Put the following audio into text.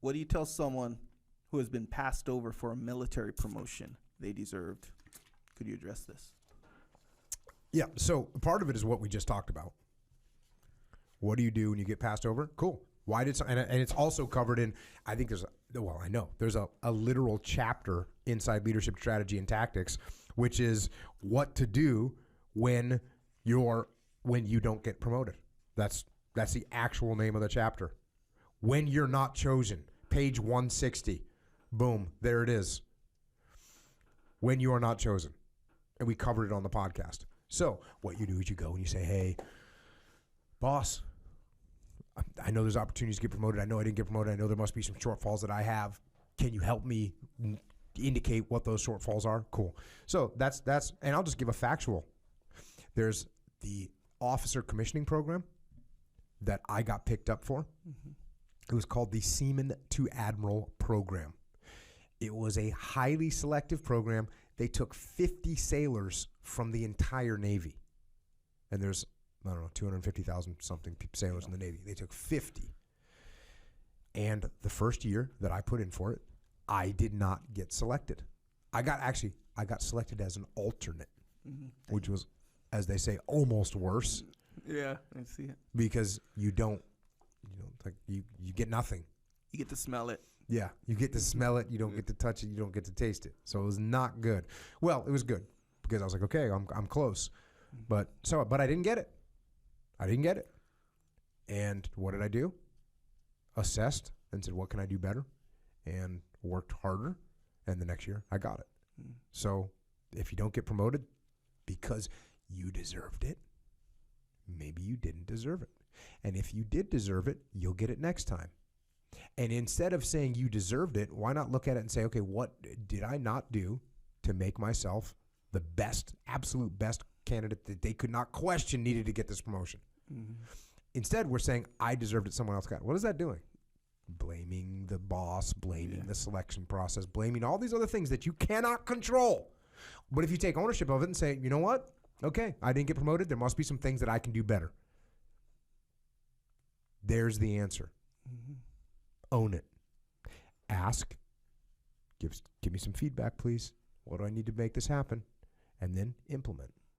What do you tell someone who has been passed over for a military promotion they deserved? Could you address this? Yeah, so part of it is what we just talked about. What do you do when you get passed over? Cool. Why did and it's also covered in, I think there's a literal chapter inside Leadership Strategy and Tactics, which is what to do when you don't get promoted. That's the actual name of the chapter. When you're not chosen, page 160. Boom, there it is. When you are not chosen. And we covered it on the podcast. So what you do is you go and you say, hey, boss, I know there's opportunities to get promoted. I know I didn't get promoted. I know there must be some shortfalls that I have. Can you help me indicate what those shortfalls are? Cool. So that's, and I'll just give a factual. There's the officer commissioning program that I got picked up for. Mm-hmm. It was called the Seaman to Admiral program. It was a highly selective program. They took 50 sailors from the entire Navy. And there's, 250,000 something sailors in the Navy. They took 50. And the first year that I put in for it, I did not get selected. I got selected as an alternate, which was, as they say, almost worse. Yeah, I see it. Because you get nothing. You get to smell it. Yeah, you get to smell it. You don't get to touch it. You don't get to taste it. So it was not good. Well, it was good because I was like, okay, I'm close. But I didn't get it. And what did I do? Assessed and said, what can I do better? And worked harder. And the next year I got it. So if you don't get promoted because you deserved it, maybe you didn't deserve it. And if you did deserve it, you'll get it next time. And instead of saying you deserved it, why not look at it and say, okay, what did I not do to make myself the best, absolute best candidate that they could not question needed to get this promotion? Mm-hmm. Instead, we're saying I deserved it, someone else got it. What is that doing? Blaming the boss, blaming the selection process, blaming all these other things that you cannot control. But if you take ownership of it and say, you know what? Okay, I didn't get promoted. There must be some things that I can do better. There's the answer. Mm-hmm. Own it. Ask. Give me some feedback, please. What do I need to make this happen? And then implement.